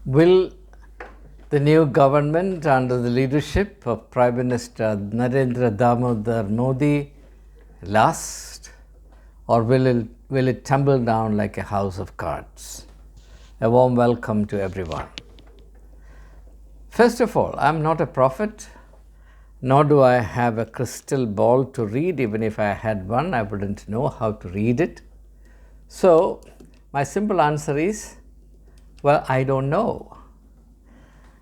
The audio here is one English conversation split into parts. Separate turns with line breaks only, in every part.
Will the new government under the leadership of Prime Minister Narendra Damodar Modi last, or will it tumble down like a house of cards? A warm welcome to everyone. First of all, I'm not a prophet, nor do I have a crystal ball to read. Even if I had one, I wouldn't know how to read it. So, my simple answer is, well, I don't know.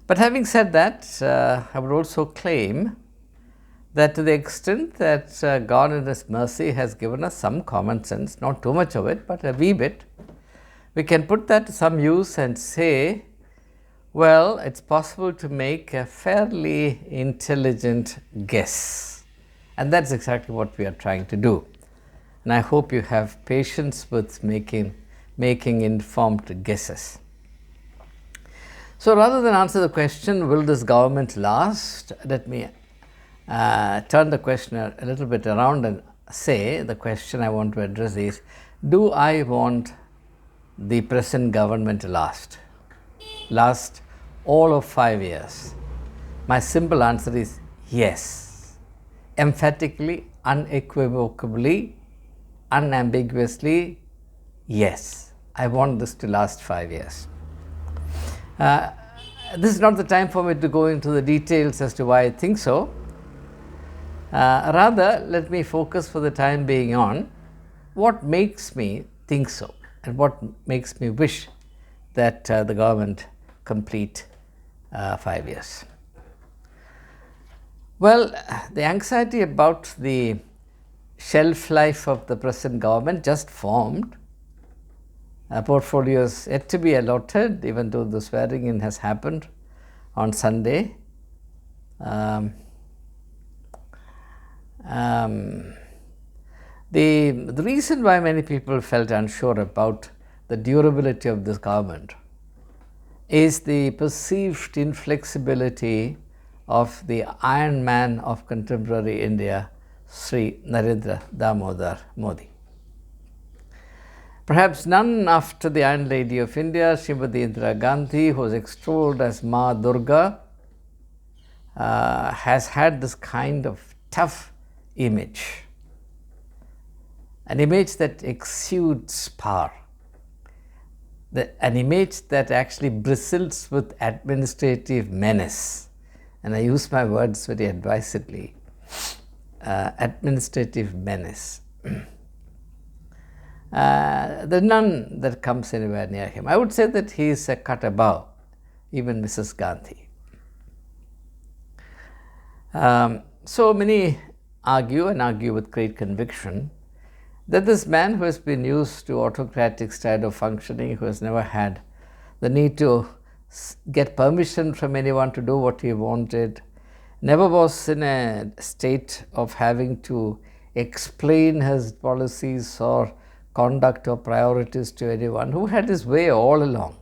But having said that, I would also claim that to the extent that God in His mercy has given us some common sense, not too much of it, but a wee bit, we can put that to some use and say, well, it's possible to make a fairly intelligent guess. And that's exactly what we are trying to do. And I hope you have patience with making informed guesses. So rather than answer the question, will this government last? Let me turn the question a little bit around and say the question I want to address is, do I want the present government to last all of 5 years? My simple answer is yes. Emphatically, unequivocally, unambiguously, yes. I want this to last 5 years. This is not the time for me to go into the details as to why I think so. Rather, let me focus for the time being on what makes me think so and what makes me wish that the government complete 5 years. Well, the anxiety about the shelf life of the present government just formed. Portfolios yet to be allotted, even though the swearing-in has happened on Sunday. The reason why many people felt unsure about the durability of this government is the perceived inflexibility of the Iron Man of contemporary India, Sri Narendra Damodar Modi. Perhaps none after the Iron Lady of India, Srimati Indira Gandhi, who was extolled as Ma Durga, has had this kind of tough image, an image that exudes power, an image that actually bristles with administrative menace. And I use my words very advisedly, administrative menace. There's none that comes anywhere near him. I would say that he is a cut above even Mrs. Gandhi. So many argue, and argue with great conviction, that this man who has been used to autocratic style of functioning, who has never had the need to get permission from anyone to do what he wanted, never was in a state of having to explain his policies or conduct or priorities to anyone, who had his way all along,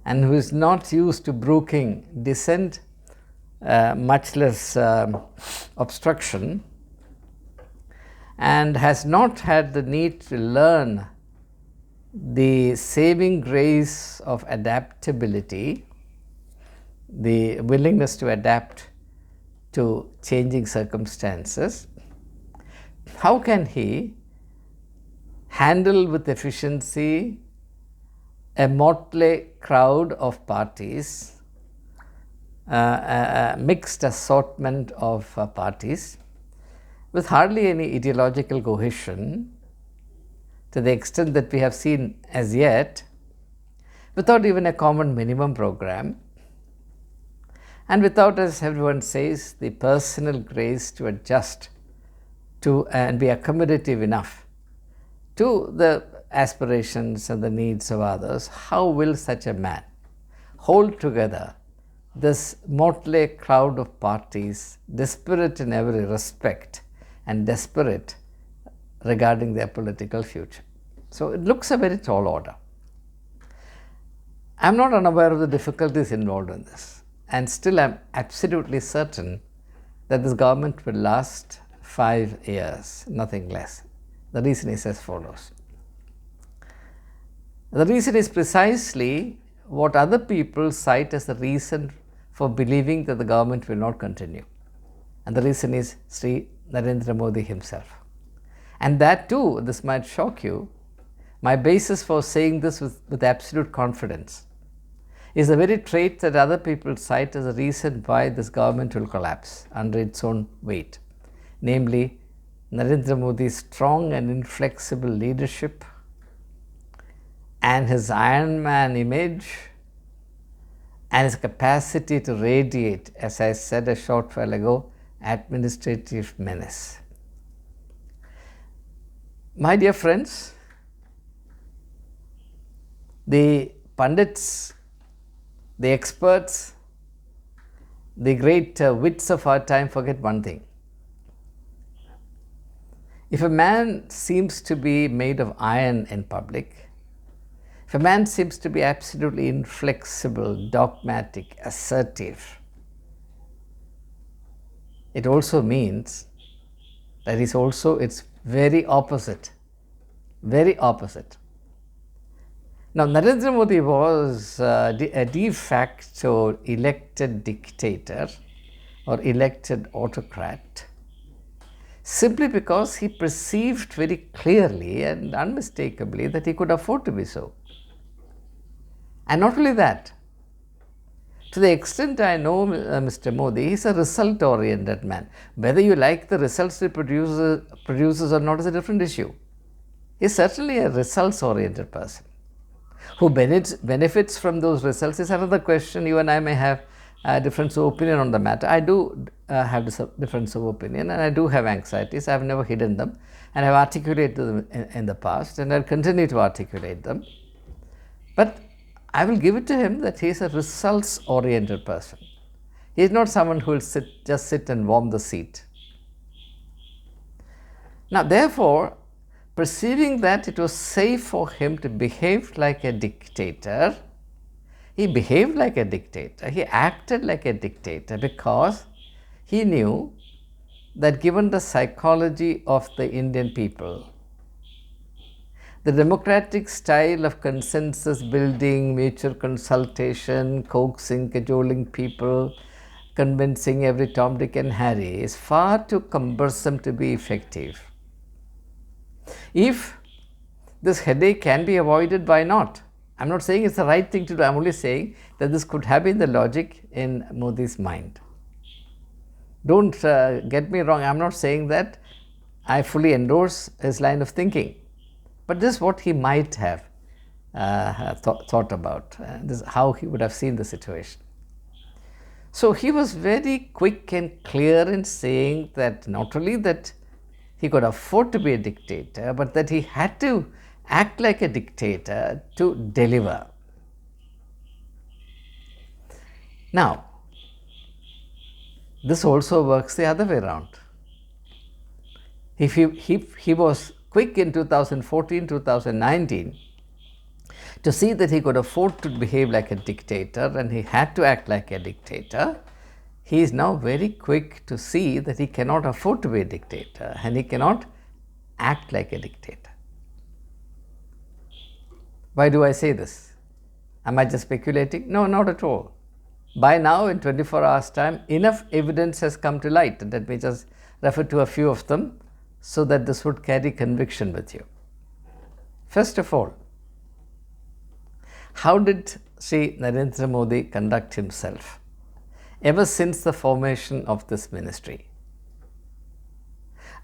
and who is not used to broking dissent, much less obstruction, and has not had the need to learn the saving grace of adaptability, the willingness to adapt to changing circumstances. How can he handle with efficiency a motley crowd of parties, a mixed assortment of parties, with hardly any ideological cohesion, to the extent that we have seen as yet, without even a common minimum program, and without, as everyone says, the personal grace to adjust to and be accommodative enough to the aspirations and the needs of others? How will such a man hold together this motley crowd of parties, disparate in every respect and desperate regarding their political future? So it looks a very tall order. I am not unaware of the difficulties involved in this, and still I am absolutely certain that this government will last 5 years, nothing less. The reason is as follows. The reason is precisely what other people cite as the reason for believing that the government will not continue. And the reason is Sri Narendra Modi himself. And that too, this might shock you, my basis for saying this with absolute confidence is the very trait that other people cite as a reason why this government will collapse under its own weight, namely Narendra Modi's strong and inflexible leadership and his Iron Man image and his capacity to radiate, as I said a short while ago, administrative menace. My dear friends, the pundits, the experts, the great wits of our time forget one thing. If a man seems to be made of iron in public, if a man seems to be absolutely inflexible, dogmatic, assertive, it also means that is also its very opposite. Very opposite. Now, Narendra Modi was a de facto elected dictator or elected autocrat simply because he perceived very clearly and unmistakably that he could afford to be so. And not only that, to the extent I know Mr. Modi, he is a result-oriented man. Whether you like the results he produces or not is a different issue. He is certainly a results-oriented person. Who benefits from those results is another question. You and I may have a difference of opinion on the matter. I do have this difference of opinion, and I do have anxieties. I have never hidden them, and I have articulated them in the past, and I'll continue to articulate them. But I will give it to him that he is a results-oriented person. He is not someone who will just sit and warm the seat. Now, therefore, perceiving that it was safe for him to behave like a dictator, he behaved like a dictator, he acted like a dictator because he knew that given the psychology of the Indian people, the democratic style of consensus building, mutual consultation, coaxing, cajoling people, convincing every Tom, Dick and Harry is far too cumbersome to be effective. If this headache can be avoided, why not? I'm not saying it's the right thing to do. I'm only saying that this could have been the logic in Modi's mind. Don't get me wrong. I'm not saying that I fully endorse his line of thinking. But this is what he might have thought about. This is how he would have seen the situation. So he was very quick and clear in saying that not only that he could afford to be a dictator, but that he had to act like a dictator to deliver. Now, this also works the other way around. If he was quick in 2014, 2019 to see that he could afford to behave like a dictator and he had to act like a dictator, he is now very quick to see that he cannot afford to be a dictator and he cannot act like a dictator. Why do I say this? Am I just speculating? No, not at all. By now, in 24 hours' time, enough evidence has come to light. And let me just refer to a few of them so that this would carry conviction with you. First of all, how did Sri Narendra Modi conduct himself ever since the formation of this ministry?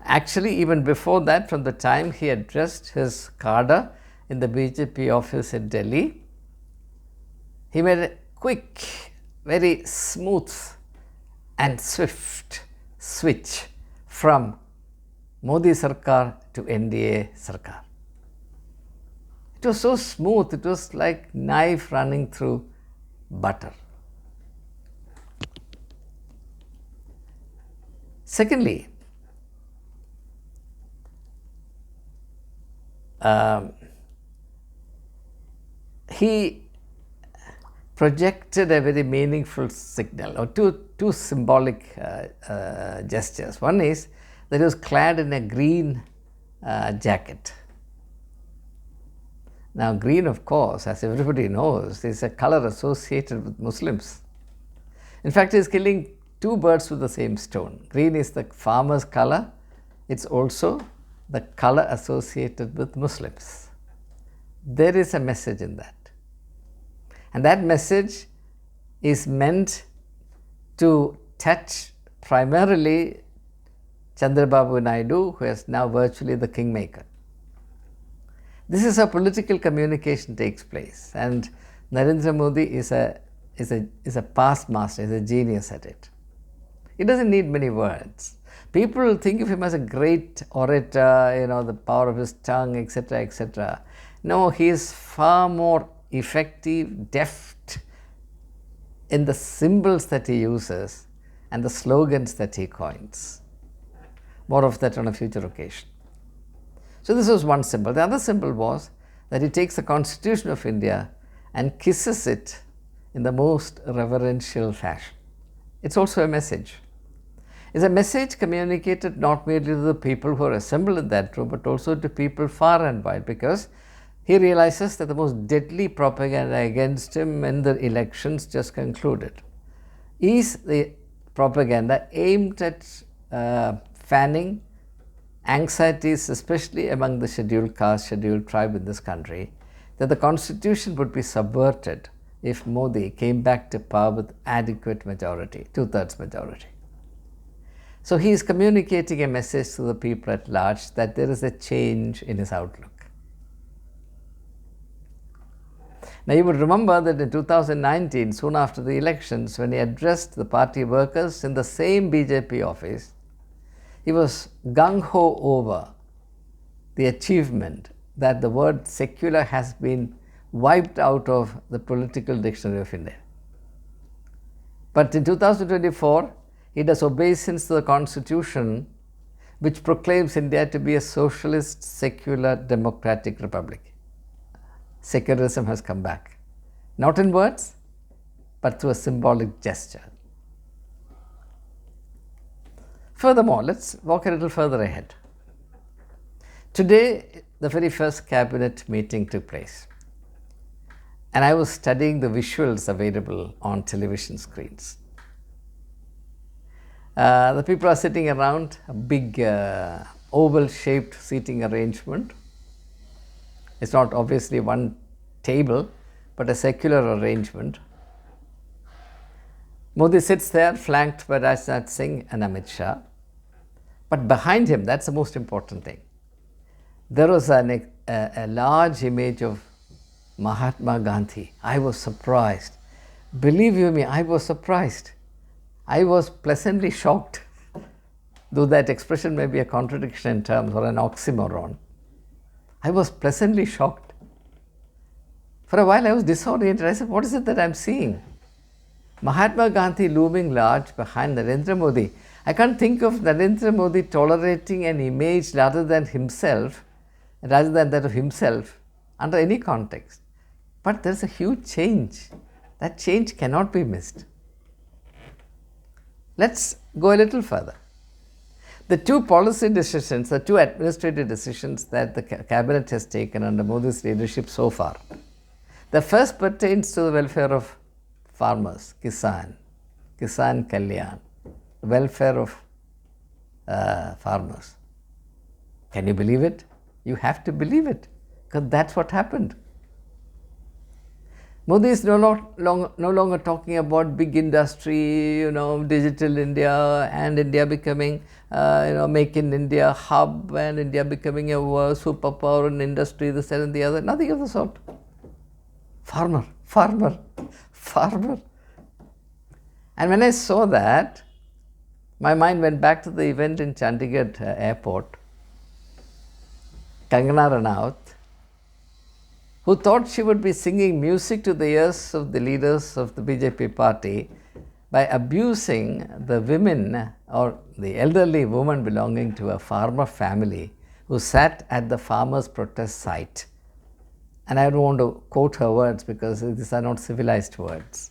Actually, even before that, from the time he addressed his cadre in the BJP office in Delhi, he made a quick, very smooth and swift switch from Modi-Sarkar to NDA Sarkar. It was so smooth, it was like knife running through butter. Secondly, he projected a very meaningful signal or two symbolic gestures. One is that he was clad in a green jacket. Now, green, of course, as everybody knows, is a color associated with Muslims. In fact, he is killing two birds with the same stone. Green is the farmer's color. It's also the color associated with Muslims. There is a message in that. And that message is meant to touch primarily Chandrababu Naidu, who is now virtually the kingmaker. This is how political communication takes place, and Narendra Modi is a past master, is a genius at it. He doesn't need many words. People think of him as a great orator, the power of his tongue, etc., etc. No, he is far more effective, deft in the symbols that he uses and the slogans that he coins. More of that on a future occasion. So this was one symbol. The other symbol was that he takes the Constitution of India and kisses it in the most reverential fashion. It's also a message. It's a message communicated not merely to the people who are assembled in that room, but also to people far and wide, because he realizes that the most deadly propaganda against him in the elections just concluded is the propaganda aimed at fanning anxieties, especially among the scheduled caste, scheduled tribe in this country, that the constitution would be subverted if Modi came back to power with adequate majority, 2/3 majority. So he is communicating a message to the people at large that there is a change in his outlook. Now you would remember that in 2019, soon after the elections, when he addressed the party workers in the same BJP office, he was gung-ho over the achievement that the word secular has been wiped out of the political dictionary of India. But in 2024, he does obeisance to the constitution, which proclaims India to be a socialist, secular, democratic republic. Secularism has come back, not in words, but through a symbolic gesture. Furthermore, let's walk a little further ahead. Today, the very first cabinet meeting took place, and I was studying the visuals available on television screens. The people are sitting around a big oval-shaped seating arrangement. It's not obviously one table, but a secular arrangement. Modi sits there, flanked by Rajnath Singh and Amit Shah. But behind him, that's the most important thing, there was a large image of Mahatma Gandhi. I was surprised. Believe you me, I was surprised. I was pleasantly shocked, though that expression may be a contradiction in terms or an oxymoron. I was pleasantly shocked. For a while I was disoriented. I said, what is it that I'm seeing? Mahatma Gandhi looming large behind Narendra Modi. I can't think of Narendra Modi tolerating an image rather than that of himself under any context. But there's a huge change. That change cannot be missed. Let's go a little further. The two policy decisions, the two administrative decisions that the cabinet has taken under Modi's leadership so far. The first pertains to the welfare of farmers, Kisan Kalyan, the welfare of farmers. Can you believe it? You have to believe it, because that's what happened. Modi is no longer talking about big industry, digital India, and India becoming, make in India hub, and India becoming a superpower in industry, this and the other. Nothing of the sort. Farmer. And when I saw that, my mind went back to the event in Chandigarh airport. Kangana Ranaut, who thought she would be singing music to the ears of the leaders of the BJP party by abusing the women or the elderly woman belonging to a farmer family who sat at the farmers' protest site. And I don't want to quote her words because these are not civilized words.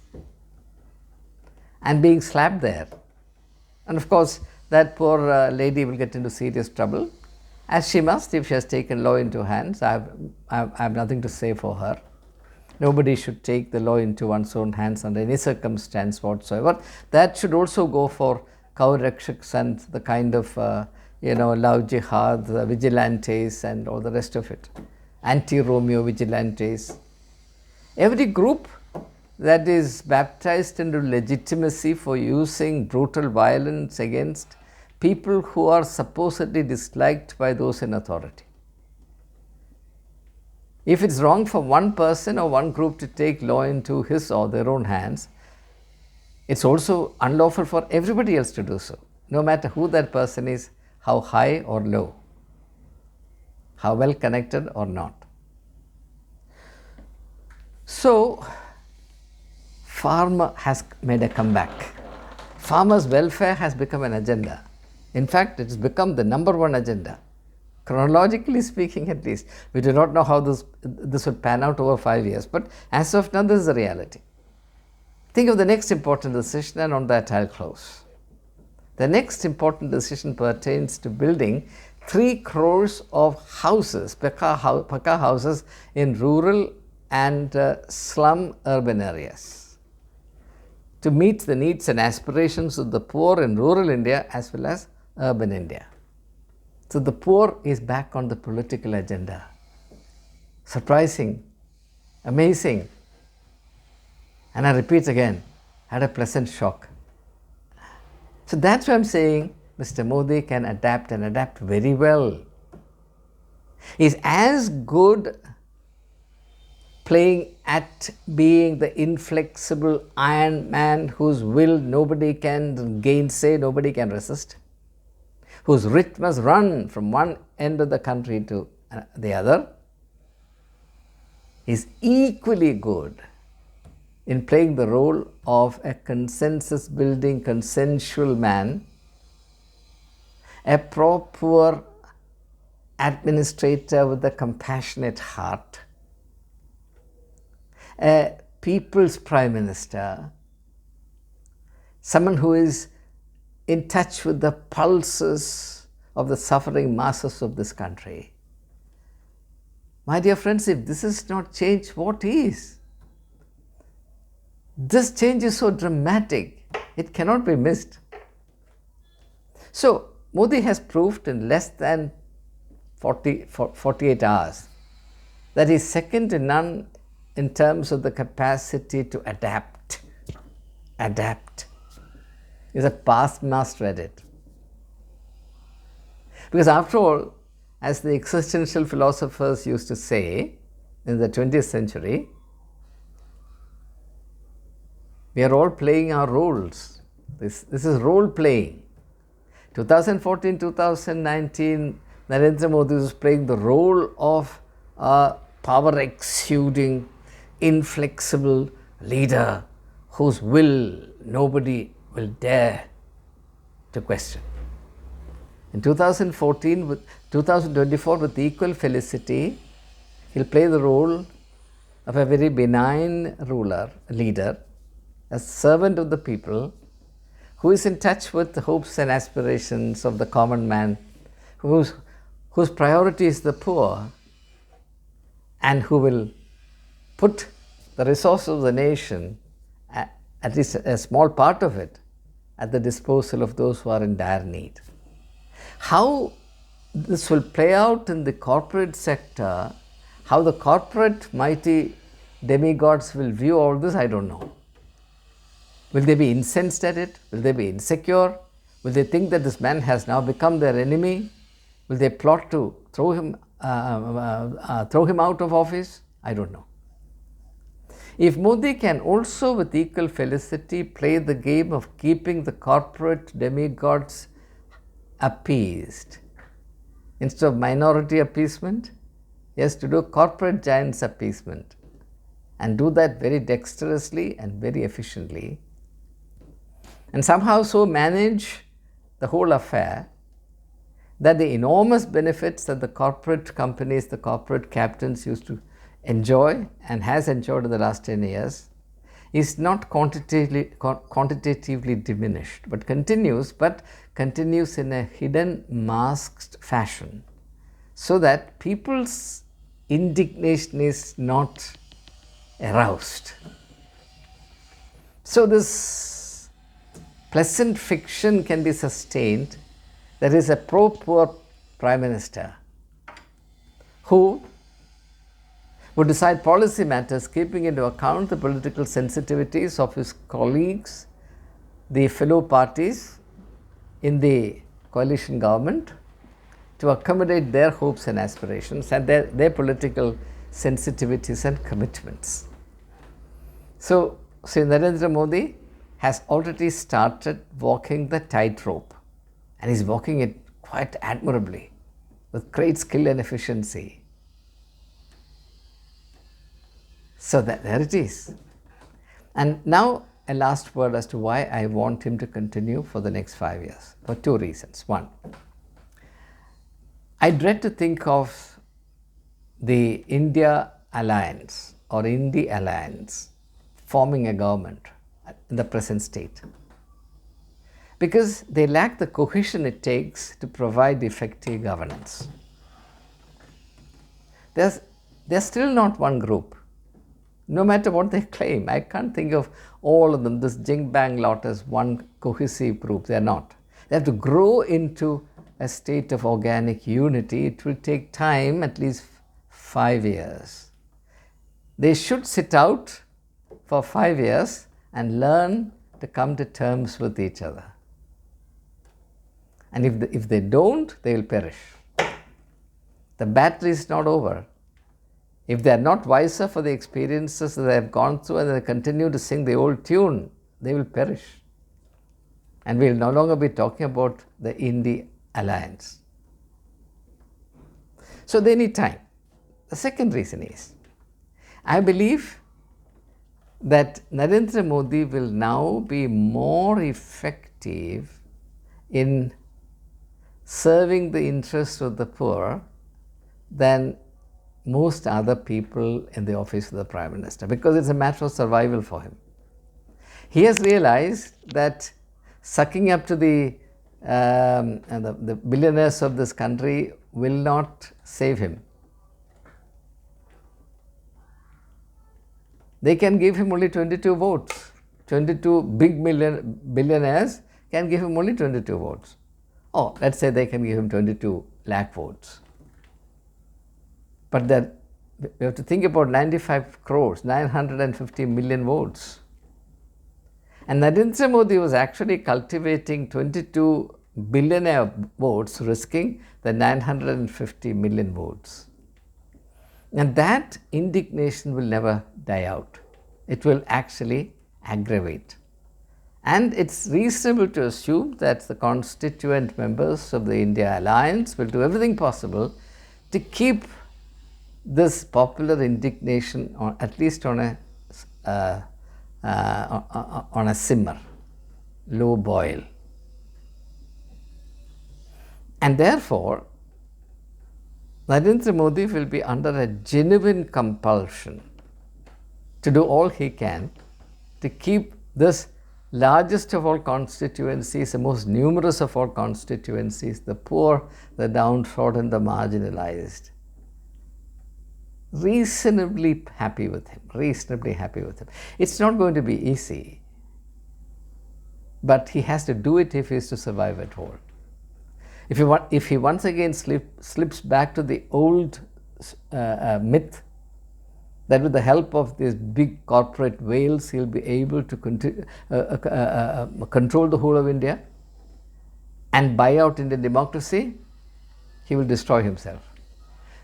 And being slapped there. And of course, that poor lady will get into serious trouble. as she must if she has taken law into hands. I have nothing to say for her. Nobody should take the law into one's own hands under any circumstance whatsoever. That should also go for cow rakshaks and the kind of, love jihad, vigilantes and all the rest of it. Anti-Romeo vigilantes. Every group that is baptized into legitimacy for using brutal violence against people who are supposedly disliked by those in authority. If it's wrong for one person or one group to take law into his or their own hands, it's also unlawful for everybody else to do so, no matter who that person is, how high or low, how well connected or not. So, farmer has made a comeback. Farmers' welfare has become an agenda. In fact, it has become the number one agenda. Chronologically speaking, at least, we do not know how this would pan out over 5 years, but as of now, this is the reality. Think of the next important decision, and on that I'll close. The next important decision pertains to building 3 crores of houses, Paka houses in rural and slum urban areas to meet the needs and aspirations of the poor in rural India as well as urban India. So the poor is back on the political agenda. Surprising, amazing. And I repeat again, had a pleasant shock. So that's why I'm saying Mr. Modi can adapt and adapt very well. He's as good playing at being the inflexible iron man whose will nobody can gainsay, nobody can resist, whose writ must run from one end of the country to the other, is equally good in playing the role of a consensus building, consensual man, a proper administrator with a compassionate heart, a people's prime minister, someone who is in touch with the pulses of the suffering masses of this country. My dear friends, if this is not change, what is? This change is so dramatic, it cannot be missed. So, Modi has proved in less than 48 hours that he is second to none in terms of the capacity to adapt. Adapt. He's a past master at it. Because after all, as the existential philosophers used to say in the 20th century, we are all playing our roles. This is role playing. 2014, 2019, Narendra Modi was playing the role of a power exuding, inflexible leader whose will nobody will dare to question. In 2024, with equal felicity, he'll play the role of a very benign leader, a servant of the people, who is in touch with the hopes and aspirations of the common man, whose priority is the poor, and who will put the resources of the nation, at least a small part of it, at the disposal of those who are in dire need. How this will play out in the corporate sector, how the corporate mighty demigods will view all this, I don't know. Will they be incensed at it? Will they be insecure? Will they think that this man has now become their enemy? Will they plot to throw him out of office? I don't know. If Modi can also with equal felicity play the game of keeping the corporate demigods appeased, instead of minority appeasement, he has to do corporate giants appeasement, and do that very dexterously and very efficiently, and somehow so manage the whole affair that the enormous benefits that the corporate companies, the corporate captains used to enjoy and has enjoyed in the last 10 years is not quantitatively diminished, but continues in a hidden, masked fashion, so that people's indignation is not aroused. So this pleasant fiction can be sustained. There is a pro-poor Prime Minister who would decide policy matters keeping into account the political sensitivities of his colleagues, the fellow parties in the coalition government, to accommodate their hopes and aspirations and their political sensitivities and commitments. So, Sri Narendra Modi has already started walking the tightrope, and he's walking it quite admirably with great skill and efficiency. So there it is. And now a last word as to why I want him to continue for the next 5 years, for two reasons. One, I dread to think of the India Alliance or Indi Alliance forming a government in the present state, because they lack the cohesion it takes to provide effective governance. They're still not one group, no matter what they claim. I can't think of all of them, this Jing Bang lot, as one cohesive group. They're not. They have to grow into a state of organic unity. It will take time, at least 5 years. They should sit out for 5 years and learn to come to terms with each other. And if they don't, they will perish. The battle is not over. If they are not wiser for the experiences that they have gone through and they continue to sing the old tune, they will perish. And we will no longer be talking about the Indi Alliance. So they need time. The second reason is, I believe that Narendra Modi will now be more effective in serving the interests of the poor than most other people in the office of the Prime Minister, because it's a matter of survival for him. He has realized that sucking up to the billionaires of this country will not save him. They can give him only 22 votes. 22 big billionaires can give him only 22 votes. Oh, let's say they can give him 22 lakh votes. But that we have to think about 95 crores, 950 million votes. And Narendra Modi was actually cultivating 22 billionaire votes, risking the 950 million votes. And that indignation will never die out. It will actually aggravate. And it's reasonable to assume that the constituent members of the India Alliance will do everything possible to keep this popular indignation at least on a simmer, low boil. And therefore, Narendra Modi will be under a genuine compulsion to do all he can to keep this largest of all constituencies, the most numerous of all constituencies, the poor, the downtrodden, the marginalized, reasonably happy with him, It's not going to be easy, but he has to do it if he is to survive at all. If he once again slips back to the old myth that with the help of these big corporate whales he'll be able to control the whole of India and buy out Indian democracy, he will destroy himself.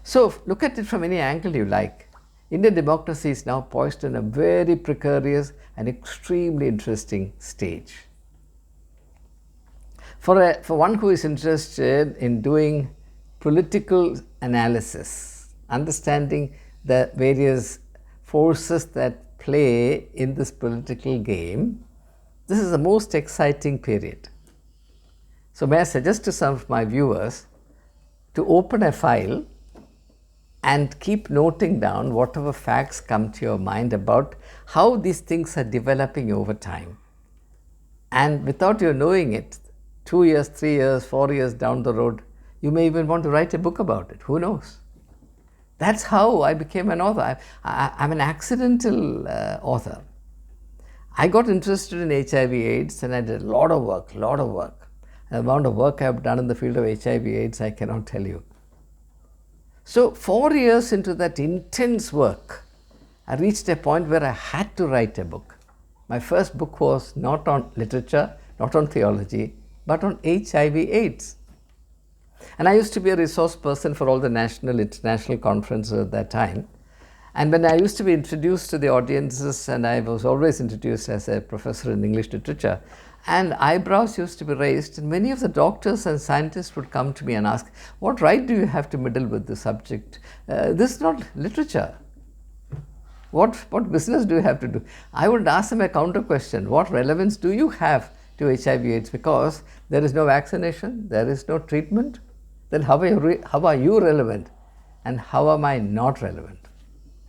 So look at it from any angle you like. Indian democracy is now poised in a very precarious and extremely interesting stage. For one who is interested in doing political analysis, understanding the various forces that play in this political game, this is the most exciting period. So may I suggest to some of my viewers to open a file and keep noting down whatever facts come to your mind about how these things are developing over time. And without you knowing it, 2 years, 3 years, 4 years down the road, You may even want to write a book about it. Who knows? That's how I became an author. I'm an accidental author. I got interested in HIV/AIDS and I did a lot of work. The amount of work I've done in the field of HIV/AIDS, I cannot tell you. So 4 years into that intense work, I reached a point where I had to write a book. My first book was not on literature, not on theology, but on HIV/AIDS. And I used to be a resource person for all the national, international conferences at that time. And when I used to be introduced to the audiences, and I was always introduced as a professor in English literature, and eyebrows used to be raised, and many of the doctors and scientists would come to me and ask, what right do you have to meddle with this subject? This is not literature. What business do you have to do? I would ask them a counter question. What relevance do you have to HIV/AIDS? Because there is no vaccination, there is no treatment. Then how are you relevant? And how am I not relevant?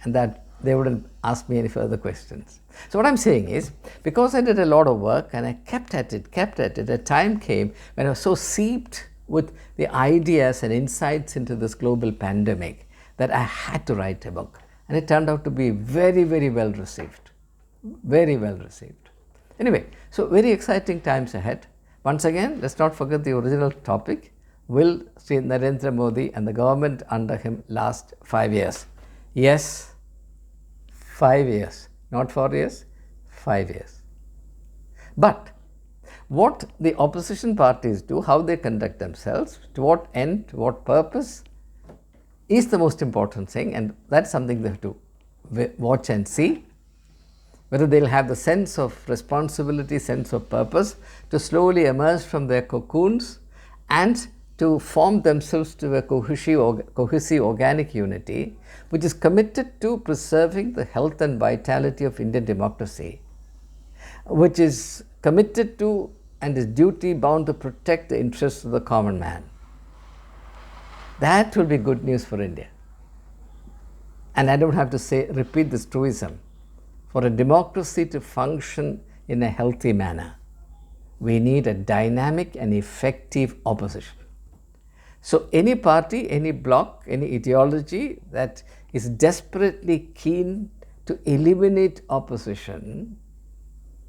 And that they wouldn't ask me any further questions. So what I'm saying is, because I did a lot of work and I kept at it, a time came when I was so seeped with the ideas and insights into this global pandemic that I had to write a book. And it turned out to be very, very well received. Very well received. Anyway, so very exciting times ahead. Once again, let's not forget the original topic. Will Sri Narendra Modi and the government under him last 5 years? Yes, 5 years. Not 4 years, 5 years. But what the opposition parties do, how they conduct themselves, to what end, to what purpose, is the most important thing, and that's something they have to watch and see. Whether they'll have the sense of responsibility, sense of purpose to slowly emerge from their cocoons and to form themselves to a cohesive organic unity, which is committed to preserving the health and vitality of Indian democracy, which is committed to and is duty bound to protect the interests of the common man. That will be good news for India. And I don't have to repeat this truism. For a democracy to function in a healthy manner, we need a dynamic and effective opposition. So any party, any bloc, any ideology that is desperately keen to eliminate opposition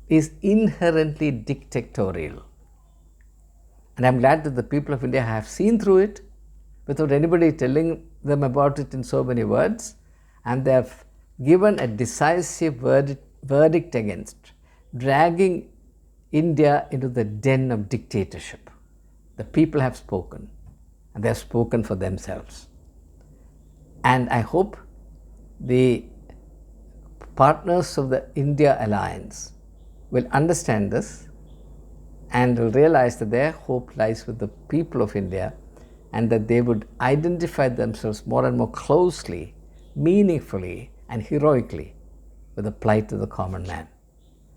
is inherently dictatorial. And I'm glad that the people of India have seen through it without anybody telling them about it in so many words, and they have given a decisive verdict against dragging India into the den of dictatorship. The people have spoken, and they have spoken for themselves. And I hope the partners of the India Alliance will understand this and will realize that their hope lies with the people of India, and that they would identify themselves more and more closely, meaningfully, and heroically with the plight of the common man,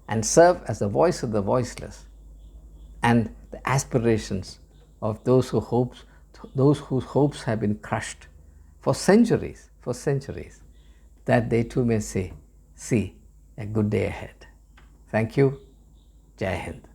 and serve as the voice of the voiceless and the aspirations of those whose hopes have been crushed for centuries, that they too may see a good day ahead. Thank you. Jai Hind.